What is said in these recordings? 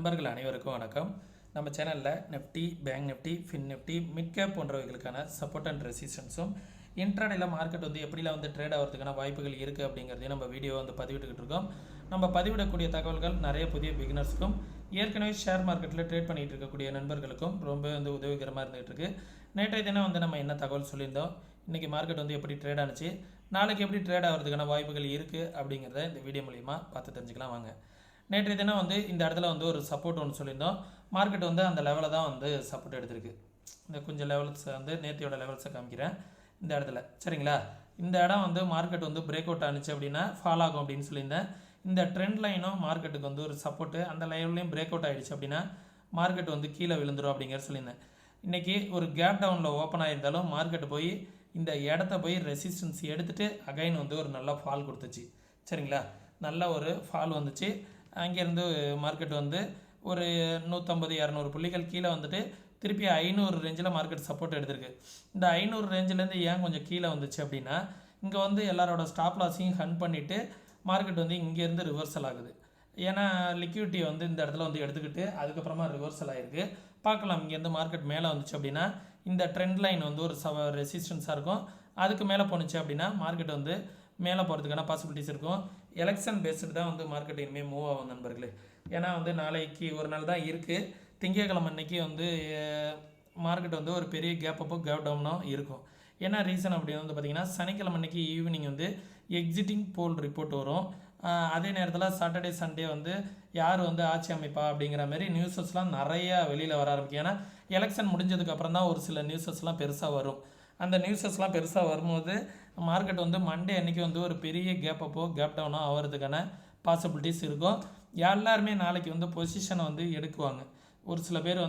நண்பர்கள் அனைவருக்கும் வணக்கம். நம்ம சேனலில் Nifty, bank Nifty, fin Nifty, mid cap போன்றவைகளுக்கான சப்போர்ட் அண்ட் ரெசிஸ்டன்ஸும் இன்ட்ராடேல மார்க்கெட் எப்படிலாம் ட்ரேட் ஆகிறதுக்கான வாய்ப்புகள் இருக்குது அப்படிங்கிறதையும் நம்ம வீடியோ பதிவிட்டுக்கிட்டு இருக்கோம். நம்ம பதிவிடக்கூடிய தகவல்கள் நிறைய புதிய பிகினர்ஸுக்கும் ஏற்கனவே ஷேர் மார்க்கெட்டில் ட்ரேட் பண்ணிகிட்டு இருக்கக்கூடிய நண்பர்களுக்கும் ரொம்ப உதவிகரமாக இருந்துகிட்டு இருக்கு. நேற்றைய தினம் நம்ம என்ன தகவல் சொல்லியிருந்தோம், இன்றைக்கி மார்க்கெட் எப்படி ட்ரேட் ஆனிச்சு, நாளைக்கு எப்படி ட்ரேட் ஆகிறதுக்கான வாய்ப்புகள் இருக்குது அப்படிங்கிறத இந்த வீடியோ மூலிமா பார்த்து தெரிஞ்சுக்கலாம் வாங்க. நேற்றைய தினம் இந்த இடத்துல ஒரு சப்போர்ட் ஒன்று சொல்லியிருந்தோம். மார்க்கெட் அந்த லெவலில் தான் சப்போர்ட் எடுத்திருக்கு. இந்த கொஞ்சம் லெவல்ஸ் நேற்றையோட லெவல்ஸை காமிக்கிறேன் இந்த இடத்துல, சரிங்களா. இந்த இடம் மார்க்கெட் பிரேக் அவுட் ஆனிச்சு அப்படின்னா ஃபால் ஆகும் அப்படின்னு சொல்லியிருந்தேன். இந்த ட்ரெண்ட் லைனும் மார்க்கெட்டுக்கு ஒரு சப்போர்ட்டு, அந்த லைவ்லையும் பிரேக் அவுட் ஆகிடுச்சு அப்படின்னா மார்க்கெட் கீழே விழுந்துடும் அப்படிங்கிற சொல்லியிருந்தேன். இன்றைக்கி ஒரு கேப் டவுனில் ஓப்பன் ஆகியிருந்தாலும் மார்க்கெட் போய் இந்த இடத்த போய் ரெசிஸ்டன்ஸ் எடுத்துகிட்டு அகைன் ஒரு நல்ல ஃபால் கொடுத்துச்சு, சரிங்களா. நல்ல ஒரு ஃபால் வந்துச்சு. அங்கேருந்து மார்க்கெட் ஒரு 150-200 புள்ளிகள் கீழே திருப்பி 500 ரேஞ்சில் மார்க்கெட் சப்போர்ட் எடுத்திருக்கு. இந்த 500 ரேஞ்சிலேருந்து ஏன் கொஞ்சம் கீழே வந்துச்சு அப்படின்னா, இங்கே எல்லாரோட ஸ்டாப் லாஸையும் ஹன் பண்ணிவிட்டு மார்க்கெட் இங்கேருந்து ரிவர்சல் ஆகுது. ஏன்னா லிக்விடிட்டி இந்த இடத்துல எடுத்துக்கிட்டு அதுக்கப்புறமா ரிவர்சல் ஆகிருக்கு. பார்க்கலாம், இங்கேருந்து மார்க்கெட் மேலே வந்துச்சு அப்படின்னா இந்த ட்ரெண்ட் லைன் ஒரு ரெசிஸ்டன்ஸாக இருக்கும். அதுக்கு மேலே போணுச்சு அப்படின்னா மார்க்கெட் மேலே போகிறதுக்கான பாசிபிலிட்டிஸ் இருக்கும். எலெக்ஷன் பேஸ்டு தான் மார்க்கெட் இனிமேல் மூவ் ஆகும் நண்பர்களே. ஏன்னா நாளைக்கு ஒரு நாள் தான் இருக்குது. திங்கட்கிழமை அன்னைக்கு மார்க்கெட் ஒரு பெரிய கேப் அப்போ கேப் டவுனாக இருக்கும். என்ன ரீசன் அப்படின்னு பார்த்திங்கன்னா, சனிக்கிழமை அன்னைக்கு ஈவினிங் எக்ஸிட்டிங் போல் ரிப்போர்ட் வரும். அதே நேரத்தில் சாட்டர்டே சண்டே யார் ஆட்சி அமைப்பா அப்படிங்கிற மாதிரி நியூஸஸ்லாம் நிறையா வெளியில் வர ஆரம்பிக்கும். ஏன்னா எலெக்ஷன் முடிஞ்சதுக்கப்புறம் தான் ஒரு சில நியூஸஸ்லாம் பெருசாக வரும். அந்த நியூஸஸ்லாம் பெருசாக வரும்போது மார்க்கெட் மண்டே அன்றைக்கி ஒரு பெரிய கேப் அப்போ கேப் டவுனாக ஆகிறதுக்கான பாசிபிலிட்டிஸ் இருக்கும். எல்லாருமே நாளைக்கு பொசிஷனை எடுக்குவாங்க. ஒரு சில பேர்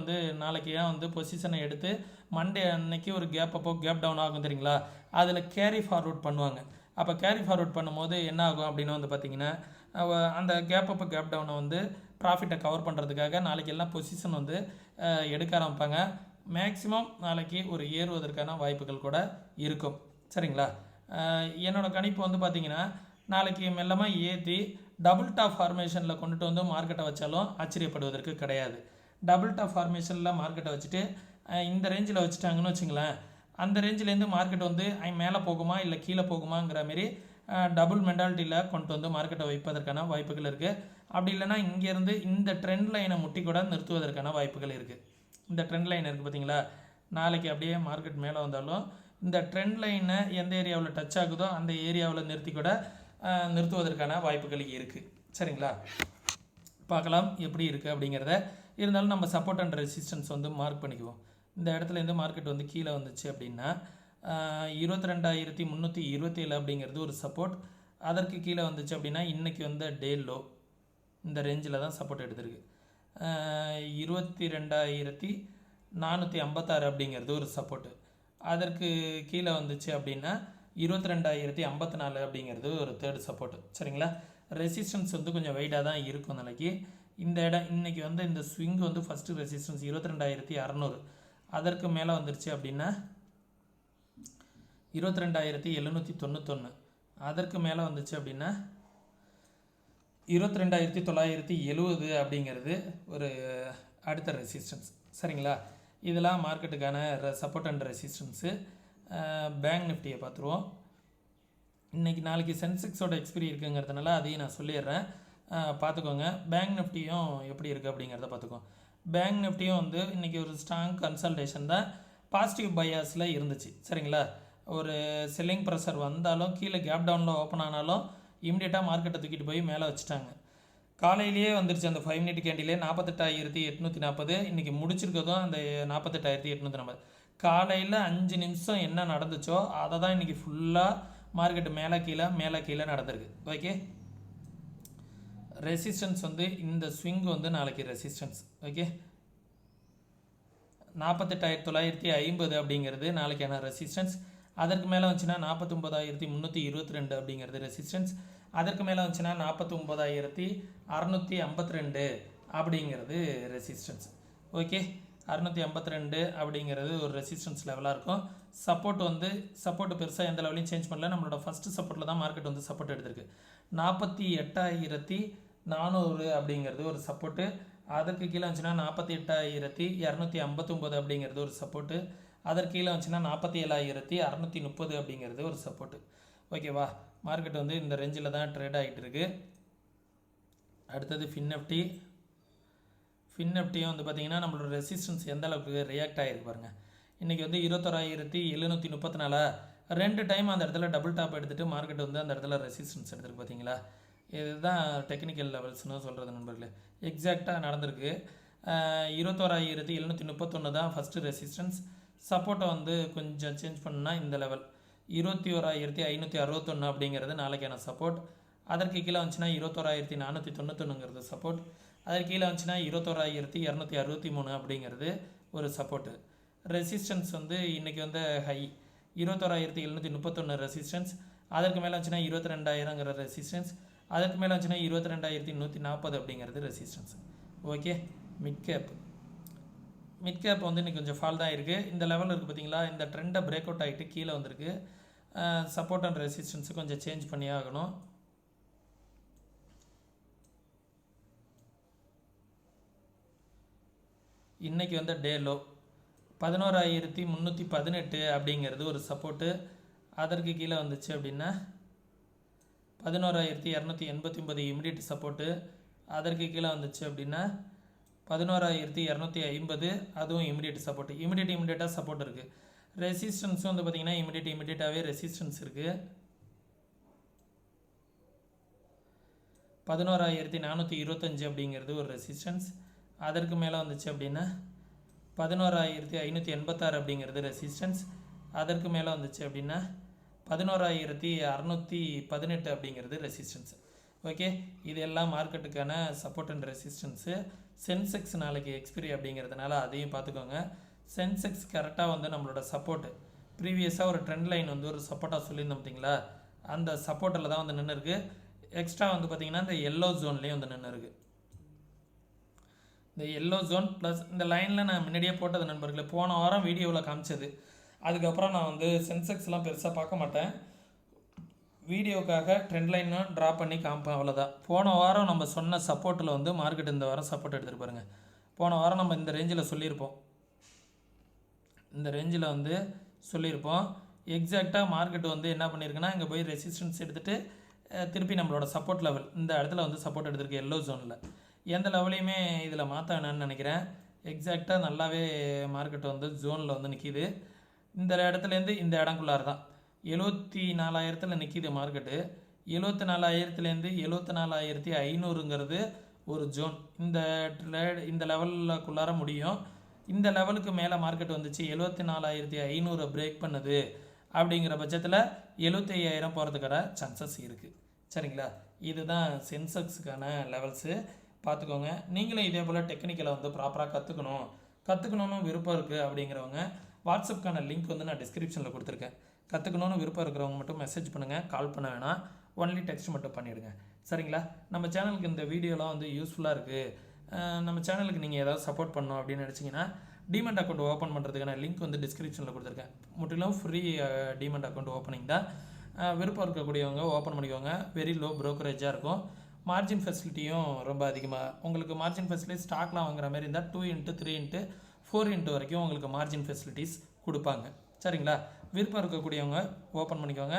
நாளைக்கு ஏன் பொசிஷனை எடுத்து மண்டே அன்னைக்கு ஒரு கேப் அப்போ கேப் டவுன் ஆகும் தெரியுங்களா, அதில் கேரி ஃபார்வர்ட் பண்ணுவாங்க. அப்போ கேரி ஃபார்வர்ட் பண்ணும்போது என்ன ஆகும் அப்படின்னு பார்த்திங்கன்னா, அந்த கேப் அப்போ கேப் டவுனை ப்ராஃபிட்டை கவர் பண்ணுறதுக்காக நாளைக்கு எல்லாம் பொசிஷன் எடுக்க ஆரம்பிப்பாங்க. மேக்ஸிமம் நாளைக்கு ஒரு ஏறுவதற்கான வாய்ப்புகள் கூட இருக்கும், சரிங்களா. என்னோடய கணிப்பு பார்த்திங்கன்னா, நாளைக்கு மெல்லமாக ஏற்றி டபுள் டாப் ஃபார்மேஷனில் கொண்டுட்டு மார்க்கெட்டை வச்சாலும் ஆச்சரியப்படுவதற்கு கிடையாது. டபுள் டாப் ஃபார்மேஷனில் மார்க்கெட்டை வச்சுட்டு இந்த ரேஞ்சில் வச்சுட்டாங்கன்னு வச்சுங்களேன், அந்த ரேஞ்சிலேருந்து மார்க்கெட் மேலே போகுமா இல்லை கீழே போகுமாங்கிற மாரி டபுள் மென்டாலிட்டியில் கொண்டு மார்க்கெட்டை வைப்பதற்கான வாய்ப்புகள் இருக்குது. அப்படி இல்லைனா இங்கேருந்து இந்த ட்ரெண்ட் லைனை முட்டி கூட நிறுத்துவதற்கான வாய்ப்புகள் இருக்குது. இந்த ட்ரெண்ட் லைன் இருக்குது பார்த்தீங்களா, நாளைக்கு அப்படியே மார்க்கெட் மேலே வந்தாலும் இந்த ட்ரெண்ட் லைனை எந்த ஏரியாவில் டச் ஆகுதோ அந்த ஏரியாவில் நிறுத்தி கூட நிறுத்துவதற்கான வாய்ப்புகள் இருக்குது, சரிங்களா. பார்க்கலாம் எப்படி இருக்குது அப்படிங்கிறத. இருந்தாலும் நம்ம சப்போர்ட் அண்ட் ரெசிஸ்டன்ஸ் மார்க் பண்ணிக்குவோம். இந்த இடத்துலேருந்து மார்க்கெட் கீழே வந்துச்சு அப்படின்னா 22,327 அப்படிங்கிறது ஒரு சப்போர்ட். அதற்கு கீழே வந்துச்சு அப்படின்னா இன்றைக்கி டே லோ இந்த ரேஞ்சில் தான் சப்போர்ட் எடுத்திருக்கு. 22,456 அப்படிங்கிறது ஒரு சப்போர்ட்டு. அதற்கு கீழே வந்துச்சு அப்படின்னா 22,054 அப்படிங்கிறது ஒரு தேர்ட் சப்போர்ட்டு, சரிங்களா. ரெசிஸ்டன்ஸ் கொஞ்சம் வெயிட்டாக தான் இருக்கும் நாளைக்கு. இந்த இடம் இன்றைக்கி இந்த ஸ்விங் ஃபஸ்ட்டு ரெசிஸ்டன்ஸ் 22,600. அதற்கு மேலே வந்துருச்சு அப்படின்னா 22,791. அதற்கு மேலே வந்துச்சு அப்படின்னா 22,970 அப்படிங்கிறது ஒரு அடுத்த ரெசிஸ்டன்ஸ், சரிங்களா. இதெல்லாம் மார்க்கெட்டுக்கான சப்போர்ட் அண்ட் ரெசிஸ்டன்ஸு. பேங்க் நிஃப்டியை பார்த்துருவோம். இன்றைக்கி நாளைக்கு சென்செக்ஸோட எக்ஸ்பிரி இருக்குங்கிறதுனால அதையும் நான் சொல்லிடுறேன், பார்த்துக்கோங்க. பேங்க் நிஃப்டியும் எப்படி இருக்குது அப்படிங்கிறத பார்த்துக்கோங்க. பேங்க் நிஃப்டியும் இன்றைக்கி ஒரு ஸ்ட்ராங் கன்சல்டேஷன் தான், பாசிட்டிவ் பையாஸில் இருந்துச்சு, சரிங்களா. ஒரு செல்லிங் ப்ரெஷர் வந்தாலும் கீழே கேப் டவுனில் ஓப்பன் ஆனாலும் இம்மிடியட்டாக மார்க்கெட்டை தூக்கிட்டு போய் மேலே வச்சுட்டாங்க. காலையிலேயே வந்துருச்சு அந்த 5 மினிட் கேண்டிலே 48,840. இன்றைக்கி முடிச்சிருக்கதும் அந்த 48,840. காலையில் 5 நிமிஷம் என்ன நடந்துச்சோ அதை தான் இன்றைக்கி ஃபுல்லாக மார்க்கெட்டு மேலே கீழே நடந்திருக்கு, ஓகே. ரெசிஸ்டன்ஸ் இந்த ஸ்விங் நாளைக்கு ரெசிஸ்டன்ஸ், ஓகே. 48,950 அப்படிங்கிறது நாளைக்கான ரெசிஸ்டன்ஸ். அதற்கு மேலே வந்துச்சுன்னா 49,322 அப்படிங்கிறது ரெசிஸ்டன்ஸ். அதற்கு மேலே வந்துச்சுன்னா 49,652 அப்படிங்கிறது ரெசிஸ்டன்ஸ், ஓகே. 652 அப்படிங்கிறது ஒரு ரெசிஸ்டன்ஸ் லெவலாக இருக்கும். சப்போர்ட் பெருசாக எந்த லெவலையும் சேஞ்ச் பண்ணல. நம்மளோட ஃபஸ்ட்டு சப்போர்ட்டில் தான் மார்க்கெட் சப்போர்ட் எடுத்திருக்கு. 48,400 அப்படிங்கிறது ஒரு சப்போர்ட்டு. அதற்கு கீழே வந்துச்சுன்னா 48,259 அப்படிங்கிறது ஒரு சப்போர்ட்டு. அதற்கு கீழே வந்துச்சுன்னா 47,630 அப்படிங்கிறது ஒரு சப்போர்ட்டு. ஓகேவா, மார்க்கெட் வந்து இந்த ரேஞ்சில் தான் ட்ரேட் ஆகிட்டு இருக்கு. அடுத்தது ஃபின் நிஃப்டியும் வந்து பார்த்திங்கன்னா நம்மளோட ரெசிஸ்டன்ஸ் எந்த அளவுக்கு ரியாக்ட் ஆகிருக்கு பாருங்கள். இன்றைக்கி வந்து 21,734 2 டைம் அந்த இடத்துல டபுள் டாப் எடுத்துகிட்டு மார்க்கெட் வந்து அந்த இடத்துல ரெசிஸ்டன்ஸ் எடுத்துருக்கு பார்த்தீங்களா. இதுதான் டெக்னிக்கல் லெவல்ஸ்னு சொல்கிறது நண்பர்களே. எக்ஸாக்டாக நடந்திருக்கு. 21,731 தான் ஃபஸ்ட்டு ரெசிஸ்டன்ஸ். சப்போர்ட்டை வந்து கொஞ்சம் சேஞ்ச் பண்ணால் இந்த லெவல் 21,561 அப்படிங்கிறது நாளைக்கான சப்போர்ட். அதற்கு கீழே வந்துச்சுன்னா 21,491ங்கிறது சப்போர்ட். அதற்கு கீழே வந்துச்சுன்னா 21,263 அப்படிங்கிறது ஒரு சப்போர்ட்டு. ரெசிஸ்டன்ஸ் வந்து இன்றைக்கி வந்து ஹை 21,731 ரெசிஸ்டன்ஸ். அதற்கு மேலே வந்துச்சுன்னா 22,000ங்கிற ரெசிஸ்டன்ஸ். அதற்கு மேலே வந்துச்சுன்னா 22,140 அப்படிங்கிறது ரெசிஸ்டன்ஸ். ஓகே, மிட் கேப் வந்து இன்றைக்கி கொஞ்சம் ஃபால் தான் இருக்குது. இந்த லெவலில் இருக்குது பார்த்தீங்களா, இந்த ட்ரெண்டை பிரேக் அவுட் ஆகிட்டு கீழே வந்திருக்கு. சப்போர்ட் அண்ட் ரெசிஸ்டன்ஸு கொஞ்சம் சேஞ்ச் பண்ணியே ஆகணும். இன்றைக்கி வந்து டே லோ 11,318 அப்படிங்கிறது ஒரு சப்போர்ட்டு. அதற்கு கீழே வந்துச்சு அப்படின்னா 11,289 இமிடியட் சப்போர்ட்டு. அதற்கு கீழே வந்துச்சு அப்படின்னா 11,250 அதுவும் இமிடியட் சப்போர்ட்டு. இமிடியட்டாக சப்போர்ட் இருக்குது. ரெசிஸ்டன்ஸும் வந்து பார்த்திங்கன்னா இமிடியட்டாகவே ரெசிஸ்டன்ஸ் இருக்குது. 11,425 அப்படிங்கிறது ஒரு ரெசிஸ்டன்ஸ். அதற்கு மேலே வந்துச்சு அப்படின்னா 11,586 அப்படிங்கிறது ரெசிஸ்டன்ஸ். அதற்கு மேலே வந்துச்சு அப்படின்னா 11,618 அப்படிங்கிறது ரெசிஸ்டன்ஸ். ஓகே, இது எல்லாம் மார்க்கெட்டுக்கான சப்போர்ட் அண்ட் ரெசிஸ்டன்ஸு. சென்செக்ஸ் நாளைக்கு எக்ஸ்பிரி அப்படிங்கிறதுனால அதையும் பார்த்துக்கோங்க. சென்செக்ஸ் கரெக்டாக வந்து நம்மளோட சப்போர்ட்டு ப்ரீவியஸாக ஒரு ட்ரெண்ட் லைன் வந்து ஒரு சப்போர்ட்டாக சொல்லியிருந்தோம் பார்த்தீங்களா, அந்த சப்போர்ட்டில் தான் வந்து நின்று இருக்குது. எக்ஸ்ட்ரா வந்து பார்த்திங்கன்னா இந்த எல்லோ ஜோன்லேயே வந்து நின்று இருக்குது. இந்த எல்லோ ஜோன் ப்ளஸ் இந்த லைனில் நான் முன்னாடியே போட்டது நண்பர்களே, போன வாரம் வீடியோவில் காமிச்சது. அதுக்கப்புறம் நான் வந்து சென்செக்ஸ்லாம் பெருசாக பார்க்க மாட்டேன், வீடியோக்காக ட்ரெண்ட் லைனும் ட்ரா பண்ணி காமிப்பேன், அவ்வளோதான். போன வாரம் நம்ம சொன்ன சப்போர்ட்டில் வந்து மார்க்கெட் இந்த வாரம் சப்போர்ட் எடுத்துகிட்டு பாருங்கள். போன வாரம் நம்ம இந்த ரேஞ்சில் சொல்லியிருப்போம், எக்ஸாக்டாக மார்க்கெட் வந்து என்ன பண்ணியிருக்குன்னா இங்கே போய் ரெசிஸ்டன்ஸ் எடுத்துகிட்டு திருப்பி நம்மளோட சப்போர்ட் லெவல் இந்த இடத்துல வந்து சப்போர்ட் எடுத்துருக்கு எல்லோ ஜோனில். எந்த லெவலையுமே இதில் மாற்ற வேணான்னு நினைக்கிறேன். எக்ஸாக்டாக நல்லாவே மார்க்கெட் வந்து ஜோனில் வந்து நிற்கிது. இந்த இடத்துலேருந்து இந்த இடங்குள்ளார தான் 74,000 நிற்கிது மார்க்கெட்டு. 74,000 74,500ங்கிறது ஒரு ஜோன். இந்த லெவலுக்குள்ளார முடியும். இந்த லெவலுக்கு மேலே மார்க்கெட் வந்துச்சு 74,500 பிரேக் பண்ணுது அப்படிங்கிற பட்சத்தில் 75,000 போகிறதுக்கான சான்சஸ் இருக்குது. சரிங்களா, இதுதான் சென்செக்ஸுக்கான லெவல்ஸு. பார்த்துக்கோங்க. நீங்களும் இதே போல் டெக்னிக்கலை வந்து ப்ராப்பராக கற்றுக்கணுன்னு விருப்பம் இருக்குது அப்படிங்கிறவங்க வாட்ஸ்அப்புக்கான லிங்க் வந்து நான் டிஸ்கிரிப்ஷனில் கொடுத்துருக்கேன். கற்றுக்கணுன்னு விருப்பம் இருக்கிறவங்க மட்டும் மெசேஜ் பண்ணுங்கள், கால் பண்ண வேணாம், ஒன்லி டெக்ஸ்ட் மட்டும் பண்ணிவிடுங்க. சரிங்களா, நம்ம சேனலுக்கு இந்த வீடியோலாம் வந்து யூஸ்ஃபுல்லாக இருக்குது, நம்ம சேனலுக்கு நீங்கள் ஏதாவது சப்போர்ட் பண்ணணும் அப்படின்னு நினச்சிங்கன்னா டிமெண்ட் அக்கௌண்ட் ஓப்பன் பண்ணுறதுக்கான லிங்க் வந்து டிஸ்கிரிப்ஷனில் கொடுத்துருக்கேன். முற்றிலும் ஃப்ரீ டிமெண்ட் அக்கௌண்ட் ஓப்பனிங் தான். விருப்பம் இருக்கக்கூடியவங்க ஓப்பன் பண்ணிக்கோங்க. வெரி லோ ப்ரோக்கரேஜாக இருக்கும். மார்ஜின் ஃபெசிலிட்டியும் ரொம்ப அதிகமாக உங்களுக்கு மார்ஜின் ஃபெசிலிட்டி ஸ்டாக்லாம் வாங்குற மாதிரி இருந்தால் 2x 3x 4x வரைக்கும் உங்களுக்கு மார்ஜின் ஃபெசிலிட்டிஸ் கொடுப்பாங்க. சரிங்களா, விருப்பம் இருக்கக்கூடியவங்க ஓப்பன் பண்ணிக்கோங்க,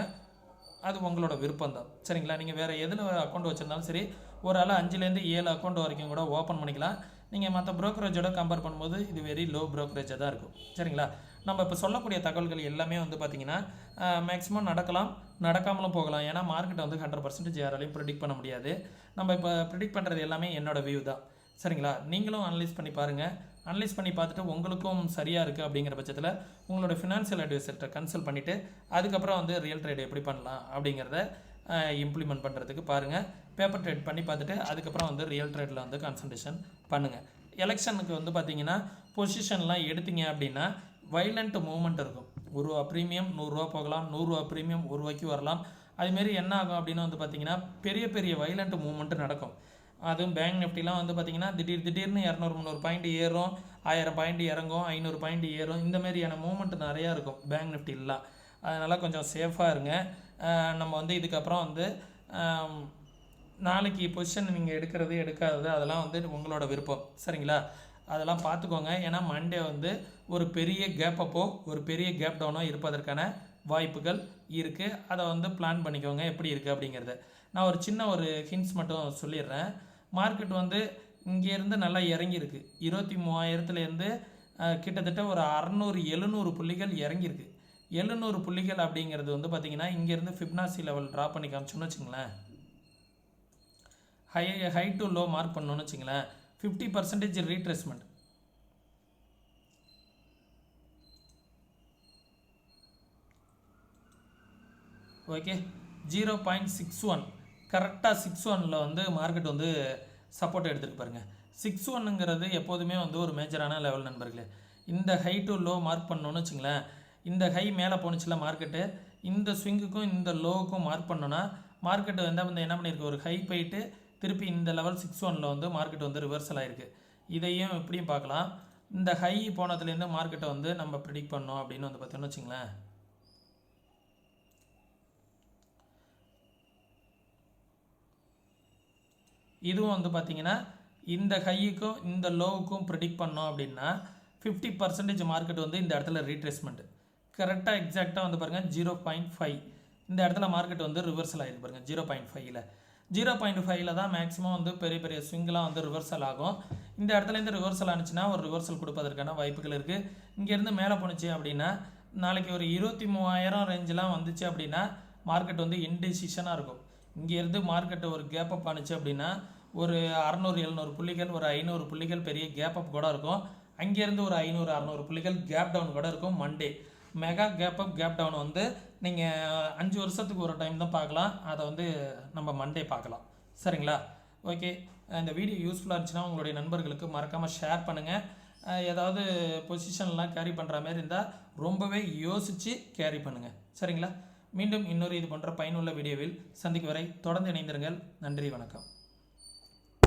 அது உங்களோட விருப்பம் தான். சரிங்களா, நீங்கள் வேறு எதில் அக்கௌண்ட் வச்சுருந்தாலும் சரி, ஒரு ஆள் 5லேருந்து 7 அக்கௌண்ட் வரைக்கும் கூட ஓப்பன் பண்ணிக்கலாம். நீங்கள் மற்ற ப்ரோக்கரேஜோட கம்பேர் பண்ணும்போது இது வெரி லோ ப்ரோக்கரேஜாக தான் இருக்கும். சரிங்களா, நம்ம இப்போ சொல்லக்கூடிய தகவல்கள் எல்லாமே வந்து பார்த்திங்கன்னா மேக்ஸிமம் நடக்கலாம், நடக்காமலும் போகலாம். ஏன்னா மார்க்கெட்டை வந்து 100% யாராலையும் ப்ரிடிக்ட் பண்ண முடியாது. நம்ம இப்போ ப்ரிடிக்ட் பண்ணுறது எல்லாமே என்னோடய வியூ தான். சரிங்களா, நீங்களும் அனலைஸ் பண்ணி பாருங்கள். அனலைஸ் பண்ணி பார்த்துட்டு உங்களுக்கும் சரியாக இருக்குது அப்படிங்கிற பட்சத்தில் உங்களோட ஃபினான்ஷியல் அட்வைசர்கிட்ட கன்சல்ட் பண்ணிவிட்டு அதுக்கப்புறம் வந்து ரியல் ட்ரேட் எப்படி பண்ணலாம் அப்படிங்கிறத இம்ப்ளிமெண்ட் பண்ணுறதுக்கு பாருங்கள். பேப்பர் ட்ரேட் பண்ணி பார்த்துட்டு அதுக்கப்புறம் வந்து ரியல் ட்ரேடில் வந்து கான்சன்ட்ரேஷன் பண்ணுங்கள். எலெக்ஷனுக்கு வந்து பார்த்திங்கன்னா பொசிஷன்லாம் எடுத்தீங்க அப்படின்னா வைலண்ட் மூவ்மெண்ட் இருக்கும். ₹1 ப்ரீமியம் ₹100 போகலாம், ₹100 ப்ரீமியம் ₹1 வரலாம். அதுமாரி என்ன ஆகும் அப்படின்னா வந்து பார்த்திங்கன்னா பெரிய பெரிய வைலண்ட் மூவ்மெண்ட்டு நடக்கும். அதுவும் பேங்க் நிஃப்டிலாம் வந்து பார்த்திங்கன்னா திடீர்னு 200-300 பாயிண்ட் ஏறும், 1000 பாயிண்ட் இறங்கும், 500 பாயிண்ட் ஏறும். இந்த மாதிரியான மூவ்மெண்ட் நிறையா இருக்கும் பேங்க் நிஃப்டிலாம். அதனால் கொஞ்சம் சேஃபாக இருங்க. நம்ம வந்து இதுக்கப்புறம் வந்து நாளைக்கு பொசிஷன் நீங்கள் எடுக்கிறது எடுக்காதது அதெல்லாம் வந்து உங்களோட விருப்பம், சரிங்களா? அதெல்லாம் பார்த்துக்கோங்க. ஏன்னா மண்டே வந்து ஒரு பெரிய கேப் அப்போ ஒரு பெரிய கேப் டவுனோ இருப்பதற்கான வாய்ப்புகள் இருக்குது. அதை வந்து பிளான் பண்ணிக்கோங்க எப்படி இருக்குது அப்படிங்கிறத. நான் ஒரு சின்ன ஒரு ஹிண்ட்ஸ் மட்டும் சொல்லிடுறேன். மார்க்கெட் வந்து இங்கேருந்து நல்லா இறங்கியிருக்கு. 23,000லேருந்து கிட்டத்தட்ட ஒரு 600-700 புள்ளிகள் இறங்கியிருக்கு. 700 புள்ளிகள் அப்படிங்கிறது வந்து பார்த்திங்கன்னா இங்கேருந்து ஃபிப்னாசி லெவல் ட்ரா பண்ணி காமிச்சோன்னு வச்சுங்களேன், ஹை டு லோ மார்க் பண்ணோன்னு வச்சுங்களேன், 50% ரீட்ரேஸ்மெண்ட். ஓகே, 0.61 கரெக்டாக 61 வந்து மார்க்கெட் வந்து சப்போர்ட் எடுத்துகிட்டு பாருங்கள். 61ங்கிறது எப்போதுமே வந்து ஒரு மேஜரான லெவல் நண்பர்களே. இந்த ஹை டு லோ மார்க் பண்ணோன்னு வச்சுங்களேன், இந்த ஹை மேலே போணுச்சுல மார்க்கெட்டு, இந்த ஸ்விங்குக்கும் இந்த லோவுக்கும் மார்க் பண்ணோன்னா மார்க்கெட்டு வந்து என்ன பண்ணியிருக்கு, ஒரு ஹை போயிட்டு திருப்பி இந்த லெவல் 61 வந்து மார்க்கெட் வந்து ரிவர்சல் ஆகிருக்கு. இதையும் எப்படியும் பார்க்கலாம். இந்த ஹை போனதுலேருந்து மார்க்கெட்டை வந்து நம்ம ப்ரிடிக்ட் பண்ணோம் அப்படின்னு வந்து பார்த்தோன்னு வச்சுங்களேன், இதுவும் வந்து பார்த்திங்கன்னா இந்த ஹையுக்கும் இந்த லோவுக்கும் ப்ரிடிக்ட் பண்ணோம் அப்படின்னா 50% மார்க்கெட் வந்து இந்த இடத்துல ரீட்ரேஸ்மெண்ட் கரெக்டாக எக்ஸாக்டாக வந்து பாருங்கள் 0.5. இந்த இடத்துல மார்க்கெட் வந்து ரிவர்சல் ஆகிருக்கு பாருங்கள் 0.5ல். 0.5ல் தான் மேக்ஸிமம் வந்து பெரிய பெரிய ஸ்விங்கெலாம் வந்து ரிவர்சல் ஆகும். இந்த இடத்துலேருந்து ரிவர்சல் ஆனிச்சுன்னா ஒரு ரிவர்சல் கொடுப்பதற்கான வாய்ப்புகள் இருக்குது. இங்கேருந்து மேலே போணுச்சு அப்படின்னா நாளைக்கு ஒரு 23,000 ரேஞ்செலாம் வந்துச்சு அப்படின்னா மார்க்கெட் வந்து இன்டெசிஷனாக இருக்கும். இங்கேருந்து மார்க்கெட்டை ஒரு கேப் அப் ஆனிச்சு அப்படின்னா ஒரு 600-700 புள்ளிகள், ஒரு 500 புள்ளிகள் பெரிய கேப் அப் கூட இருக்கும். அங்கேருந்து ஒரு 500-600 புள்ளிகள் கேப் டவுன் கூட இருக்கும். Monday mega gap up gap down வந்து நீங்கள் 5 வருஷத்துக்கு ஒரு டைம் தான் பார்க்கலாம். அதை வந்து நம்ம மண்டே பார்க்கலாம், சரிங்களா? ஓகே, இந்த வீடியோ யூஸ்ஃபுல்லாக இருந்துச்சுன்னா உங்களுடைய நண்பர்களுக்கு மறக்காமல் ஷேர் பண்ணுங்கள். ஏதாவது பொசிஷன்லாம் கேரி பண்ணுற மாதிரி இருந்தால் ரொம்பவே யோசித்து கேரி பண்ணுங்கள், சரிங்களா? மீண்டும் இன்னொரு இது போன்ற பயனுள்ள வீடியோவில் சந்திக்கும் வரை தொடர்ந்து இணைந்திருங்கள். நன்றி, வணக்கம்.